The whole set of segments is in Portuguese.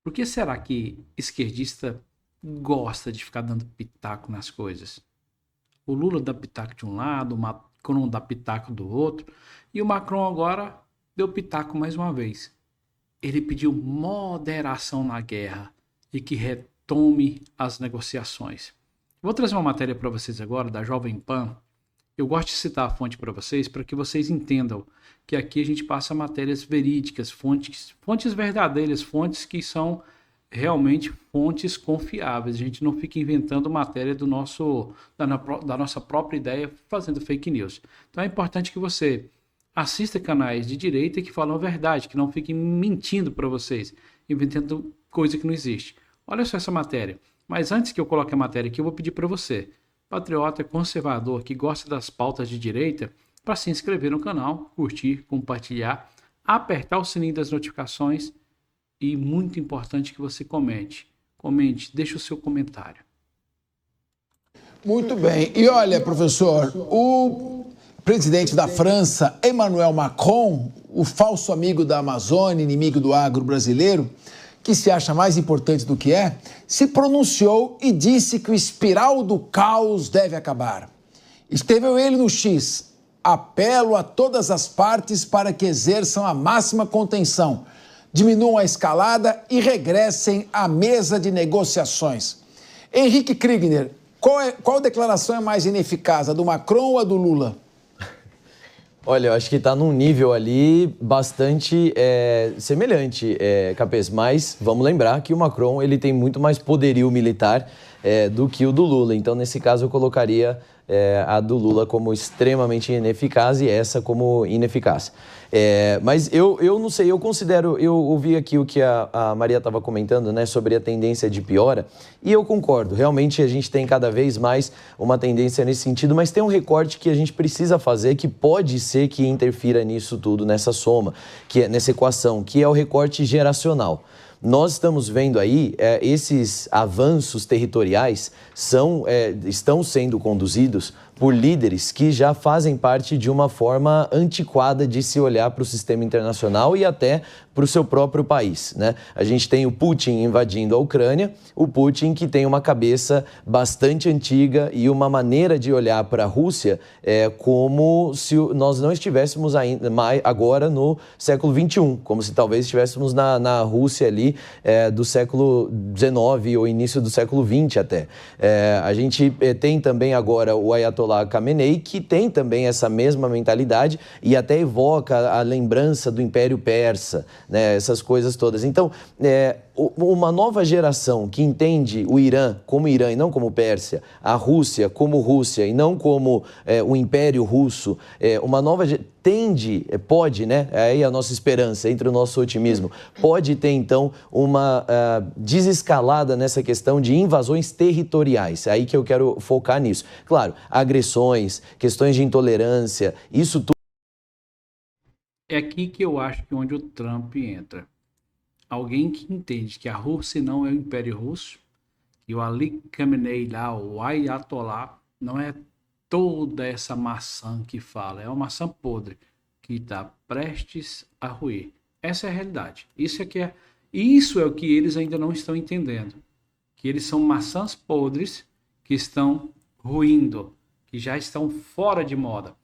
Por que será que esquerdista gosta de ficar dando pitaco nas coisas? O Lula dá pitaco de um lado, o Macron dá pitaco do outro, e o Macron agora deu pitaco mais uma vez. Ele pediu moderação na guerra e que retome as negociações. Vou trazer uma matéria para vocês agora da Jovem Pan. Eu gosto de citar a fonte para vocês para que vocês entendam que aqui a gente passa matérias verídicas, fontes verdadeiras, fontes que são realmente fontes confiáveis. A gente não fica inventando matéria da nossa própria ideia, fazendo fake news. Então é importante que você assista canais de direita que falam a verdade, que não fiquem mentindo para vocês, inventando coisa que não existe. Olha só essa matéria. Mas antes que eu coloque a matéria aqui, eu vou pedir para você, patriota conservador que gosta das pautas de direita, para se inscrever no canal, curtir, compartilhar, apertar o sininho das notificações e muito importante que você comente. Comente, deixe o seu comentário. Muito bem. E olha, professor, o presidente da França, Emmanuel Macron, o falso amigo da Amazônia, inimigo do agro brasileiro, que se acha mais importante do que é, se pronunciou e disse que o espiral do caos deve acabar. Escreveu ele no X: apelo a todas as partes para que exerçam a máxima contenção, diminuam a escalada e regressem à mesa de negociações. Henrique Kriegner, qual declaração é mais ineficaz, a do Macron ou a do Lula? Olha, eu acho que está num nível ali bastante semelhante, Capês, mas vamos lembrar que o Macron ele tem muito mais poderio militar do que o do Lula, então nesse caso eu colocaria a do Lula como extremamente ineficaz e essa como ineficaz. Mas eu não sei, eu considero, eu ouvi aqui o que a Maria estava comentando, né, sobre a tendência de piora, e eu concordo, realmente a gente tem cada vez mais uma tendência nesse sentido, mas tem um recorte que a gente precisa fazer, que pode ser que interfira nisso tudo, nessa soma, nessa equação, que é o recorte geracional. Nós estamos vendo aí, esses avanços territoriais estão sendo conduzidos por líderes que já fazem parte de uma forma antiquada de se olhar para o sistema internacional e até para o seu próprio país, né? A gente tem o Putin invadindo a Ucrânia, o Putin que tem uma cabeça bastante antiga e uma maneira de olhar para a Rússia como se nós não estivéssemos ainda agora no século XXI, como se talvez estivéssemos na Rússia ali do século XIX ou início do século XX até. A gente tem também agora o Ayatollah Khamenei, que tem também essa mesma mentalidade e até evoca a lembrança do Império Persa, né, essas coisas todas. Então, uma nova geração que entende o Irã como Irã e não como Pérsia, a Rússia como Rússia e não como o Império Russo, uma nova pode, né, aí a nossa esperança, entre o nosso otimismo, pode ter então uma desescalada nessa questão de invasões territoriais. É aí que eu quero focar nisso. Claro, agressões, questões de intolerância, isso tudo. É aqui que eu acho que onde o Trump entra. Alguém que entende que a Rússia não é o Império Russo e o Ali Khamenei lá, o Ayatollah, não é toda essa maçã que fala, é uma maçã podre que está prestes a ruir. Essa é a realidade. Isso é o que eles ainda não estão entendendo, que eles são maçãs podres que estão ruindo, que já estão fora de moda.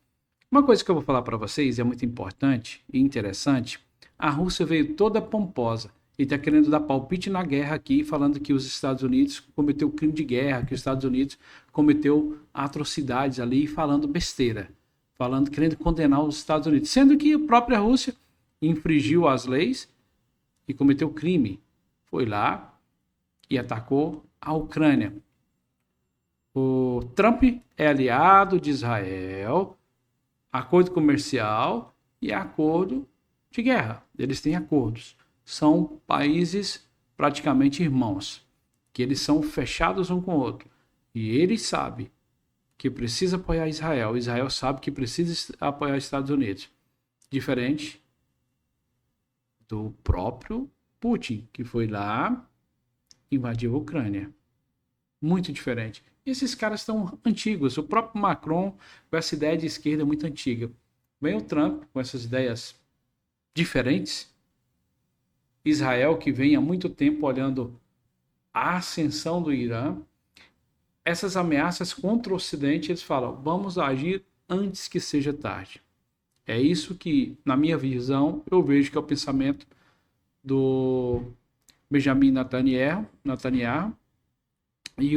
Uma coisa que eu vou falar para vocês é muito importante e interessante. A Rússia veio toda pomposa e está querendo dar palpite na guerra aqui, falando que os Estados Unidos cometeu crime de guerra, que os Estados Unidos cometeu atrocidades ali, falando besteira, querendo condenar os Estados Unidos, sendo que a própria Rússia infringiu as leis e cometeu crime. Foi lá e atacou a Ucrânia. O Trump é aliado de Israel, acordo comercial e acordo de guerra. Eles têm acordos. São países praticamente irmãos, que eles são fechados um com o outro. E ele sabe que precisa apoiar Israel. Israel sabe que precisa apoiar os Estados Unidos. Diferente do próprio Putin, que foi lá e invadiu a Ucrânia. Muito diferente. E esses caras estão antigos. O próprio Macron com essa ideia de esquerda muito antiga. Vem o Trump com essas ideias diferentes Israel, que vem há muito tempo olhando a ascensão do Irã, essas ameaças contra o Ocidente, eles falam, vamos agir antes que seja tarde. É isso que, na minha visão, eu vejo que é o pensamento do Benjamin Netanyahu e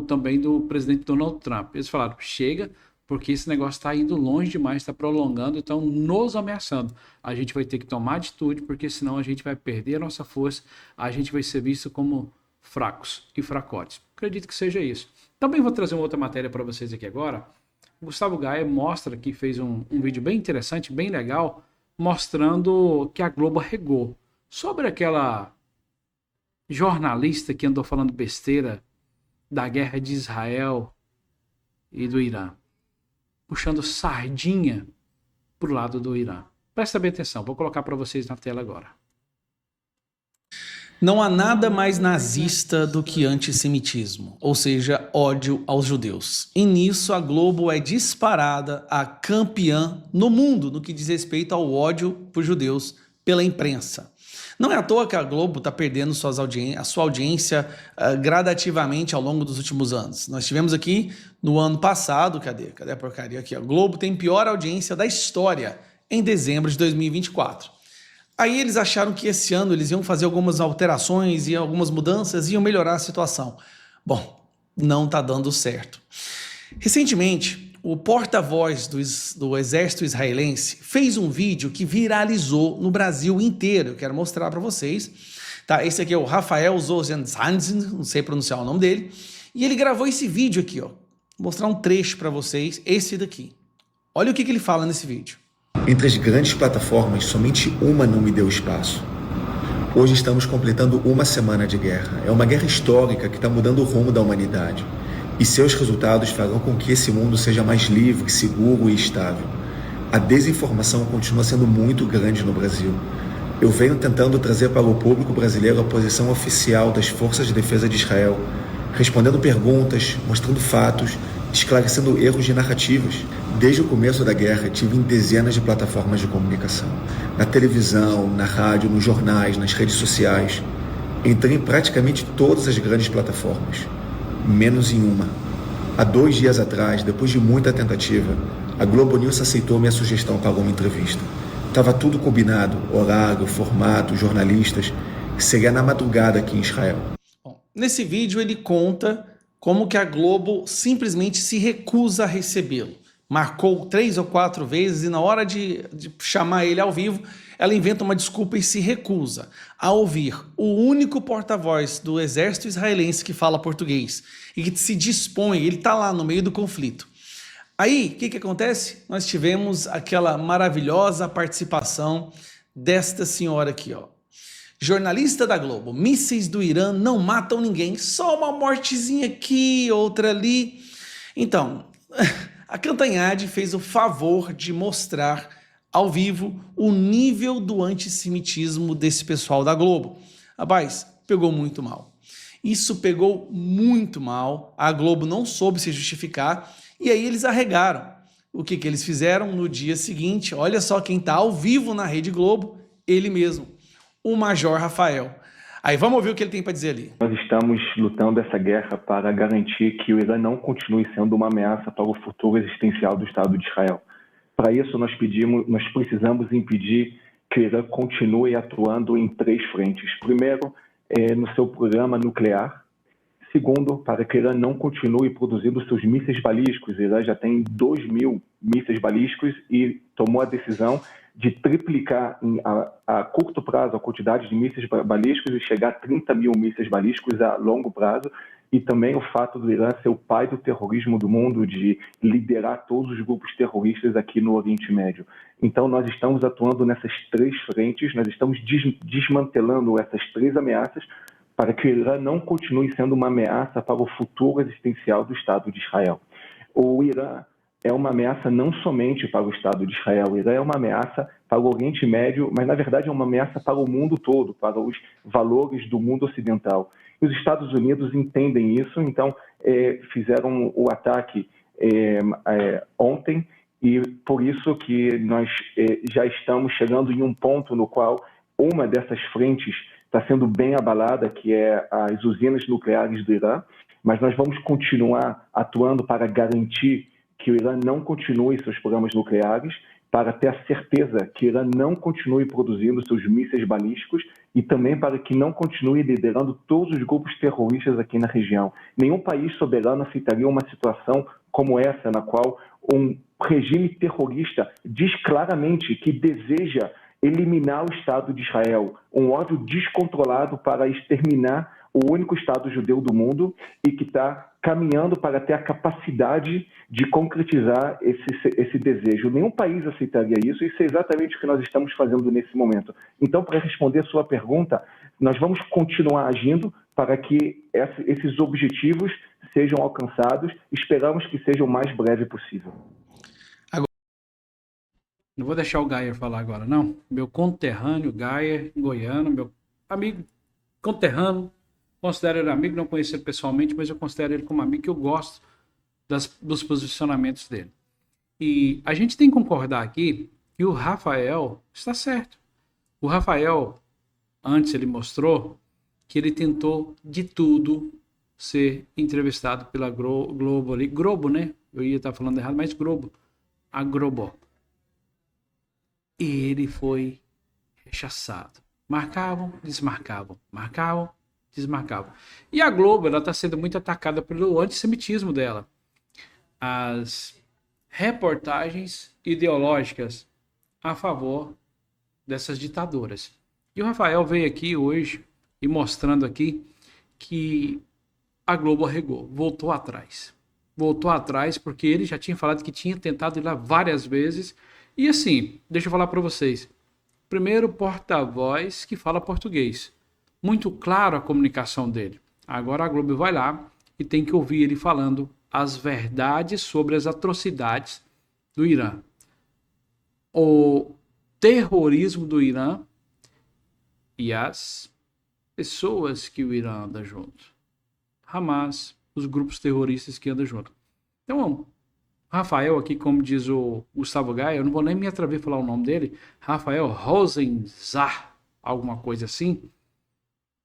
também do presidente Donald Trump. Eles falaram, chega, porque esse negócio está indo longe demais, está prolongando, estão nos ameaçando. A gente vai ter que tomar atitude, porque senão a gente vai perder a nossa força, a gente vai ser visto como fracos e fracotes. Acredito que seja isso. Também vou trazer uma outra matéria para vocês aqui agora. O Gustavo Gaia mostra que fez um vídeo bem interessante, bem legal, mostrando que a Globo regou sobre aquela jornalista que andou falando besteira da guerra de Israel e do Irã, puxando sardinha pro lado do Irã. Presta bem atenção, vou colocar para vocês na tela agora. Não há nada mais nazista do que antissemitismo, ou seja, ódio aos judeus. E nisso a Globo é disparada a campeã no mundo no que diz respeito ao ódio por judeus pela imprensa. Não é à toa que a Globo está perdendo a sua audiência gradativamente ao longo dos últimos anos. Nós tivemos aqui no ano passado, cadê a porcaria aqui? A Globo tem pior audiência da história em dezembro de 2024. Aí eles acharam que esse ano eles iam fazer algumas alterações e algumas mudanças e iam melhorar a situação. Bom, não está dando certo. Recentemente, o porta-voz do exército israelense fez um vídeo que viralizou no Brasil inteiro. Eu quero mostrar para vocês. Tá? Esse aqui é o Rafael Zorzanzanzin, não sei pronunciar o nome dele. E ele gravou esse vídeo aqui, ó. Vou mostrar um trecho para vocês, esse daqui. Olha o que ele fala nesse vídeo. Entre as grandes plataformas, somente uma não me deu espaço. Hoje estamos completando uma semana de guerra. É uma guerra histórica que está mudando o rumo da humanidade. E seus resultados farão com que esse mundo seja mais livre, seguro e estável. A desinformação continua sendo muito grande no Brasil. Eu venho tentando trazer para o público brasileiro a posição oficial das Forças de Defesa de Israel, respondendo perguntas, mostrando fatos, esclarecendo erros de narrativas. Desde o começo da guerra, tive em dezenas de plataformas de comunicação. Na televisão, na rádio, nos jornais, nas redes sociais. Entrei em praticamente todas as grandes plataformas, menos em uma. Há 2 dias atrás, depois de muita tentativa, a Globo News aceitou minha sugestão para uma entrevista. Estava tudo combinado, horário, formato, jornalistas. Seria na madrugada aqui em Israel. Bom, nesse vídeo ele conta como que a Globo simplesmente se recusa a recebê-lo. Marcou 3 ou 4 vezes e na hora de chamar ele ao vivo, ela inventa uma desculpa e se recusa a ouvir o único porta-voz do exército israelense que fala português e que se dispõe, ele está lá no meio do conflito. Aí, o que acontece? Nós tivemos aquela maravilhosa participação desta senhora aqui, ó. Jornalista da Globo, mísseis do Irã não matam ninguém, só uma mortezinha aqui, outra ali. Então, a Cantanhade fez o favor de mostrar ao vivo o nível do antissemitismo desse pessoal da Globo. Rapaz, pegou muito mal. Isso pegou muito mal, a Globo não soube se justificar e aí eles arregaram. O que eles fizeram no dia seguinte? Olha só quem está ao vivo na Rede Globo, ele mesmo, o Major Rafael. Aí vamos ouvir o que ele tem para dizer ali. Nós estamos lutando essa guerra para garantir que o Irã não continue sendo uma ameaça para o futuro existencial do Estado de Israel. Para isso, nós precisamos impedir que o Irã continue atuando em 3 frentes. Primeiro, no seu programa nuclear. Segundo, para que o Irã não continue produzindo seus mísseis balísticos. O Irã já tem 2.000 mísseis balísticos e tomou a decisão de triplicar a curto prazo a quantidade de mísseis balísticos e chegar a 30.000 mísseis balísticos a longo prazo. E também o fato do Irã ser o pai do terrorismo do mundo, de liderar todos os grupos terroristas aqui no Oriente Médio. Então, nós estamos atuando nessas 3 frentes, nós estamos desmantelando essas 3 ameaças para que o Irã não continue sendo uma ameaça para o futuro existencial do Estado de Israel. O Irã é uma ameaça não somente para o Estado de Israel, o Irã é uma ameaça para o Oriente Médio, mas na verdade é uma ameaça para o mundo todo, para os valores do mundo ocidental. E os Estados Unidos entendem isso, então fizeram o ataque ontem, e por isso que nós já estamos chegando em um ponto no qual uma dessas frentes está sendo bem abalada, que é as usinas nucleares do Irã, mas nós vamos continuar atuando para garantir que o Irã não continue seus programas nucleares, para ter a certeza que o Irã não continue produzindo seus mísseis balísticos e também para que não continue liderando todos os grupos terroristas aqui na região. Nenhum país soberano aceitaria uma situação como essa, na qual um regime terrorista diz claramente que deseja eliminar o Estado de Israel, um ódio descontrolado para exterminar o único Estado judeu do mundo e que está caminhando para ter a capacidade de concretizar esse desejo. Nenhum país aceitaria isso, e isso é exatamente o que nós estamos fazendo nesse momento. Então, para responder a sua pergunta, nós vamos continuar agindo para que esses objetivos sejam alcançados. Esperamos que seja o mais breve possível. Não vou deixar o Gaia falar agora, não. Meu conterrâneo, Gaia, goiano, meu amigo conterrâneo, considero ele amigo, não conheço ele pessoalmente, mas eu considero ele como amigo, que eu gosto dos posicionamentos dele. E a gente tem que concordar aqui que o Rafael está certo. O Rafael, antes ele mostrou que ele tentou de tudo ser entrevistado pela Globo ali. Globo, né? Eu ia estar falando errado, mas Globo. A Globo. E ele foi rechaçado. Marcavam, desmarcavam. Marcavam, desmarcavam. E a Globo, ela está sendo muito atacada pelo antissemitismo dela. As reportagens ideológicas a favor dessas ditaduras. E o Rafael veio aqui hoje e mostrando aqui que a Globo arregou, voltou atrás. Voltou atrás porque ele já tinha falado que tinha tentado ir lá várias vezes. E assim, deixa eu falar para vocês. Primeiro porta-voz que fala português. Muito claro a comunicação dele. Agora a Globo vai lá e tem que ouvir ele falando as verdades sobre as atrocidades do Irã. O terrorismo do Irã e as pessoas que o Irã anda junto. Hamas, os grupos terroristas que andam junto. Então, Rafael aqui, como diz o Gustavo Gaia, eu não vou nem me atrever a falar o nome dele, Rafael Rosenzar, alguma coisa assim,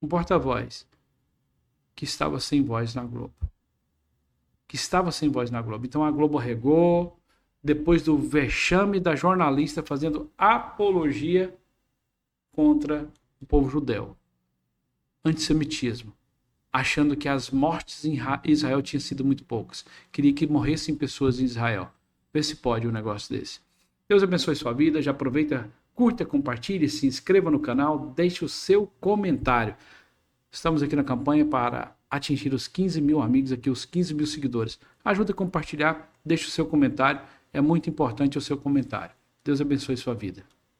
um porta-voz que estava sem voz na Globo. Então a Globo arregou, depois do vexame da jornalista fazendo apologia contra o povo judeu. Antissemitismo. Achando que as mortes em Israel tinham sido muito poucas. Queria que morressem pessoas em Israel. Vê se pode um negócio desse. Deus abençoe sua vida. Já aproveita, curta, compartilhe, se inscreva no canal, deixe o seu comentário. Estamos aqui na campanha para atingir os 15 mil amigos, aqui os 15 mil seguidores. Ajuda a compartilhar, deixe o seu comentário. É muito importante o seu comentário. Deus abençoe sua vida.